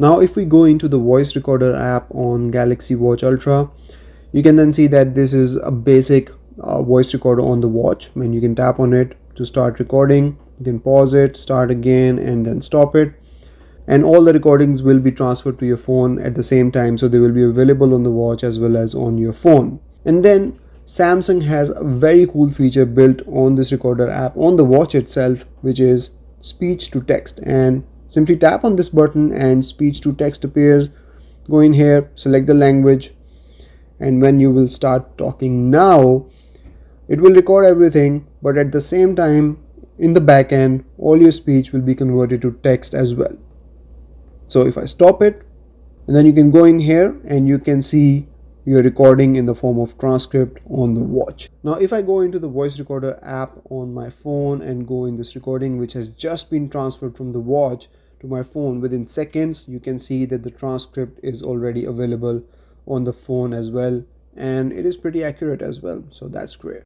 Now if we go into the voice recorder app on Galaxy Watch Ultra, you can then see that this is a basic voice recorder on the watch, and you can tap on it to start recording. You can pause it, start again, and then stop it, and all the recordings will be transferred to your phone at the same time, so they will be available on the watch as well as on your phone. And then Samsung has a very cool feature built on this recorder app on the watch itself, which is speech to text. And simply tap on this button and speech to text appears. Go in here, select the language, and when you will start talking now, it will record everything, but at the same time in the back end all your speech will be converted to text as well. So if I stop it, and then you can go in here and you can see your recording in the form of transcript on the watch. Now if I go into the voice recorder app on my phone and go in this recording which has just been transferred from the watch to my phone, within seconds you can see that the transcript is already available on the phone as well, and it is pretty accurate as well, so that's great.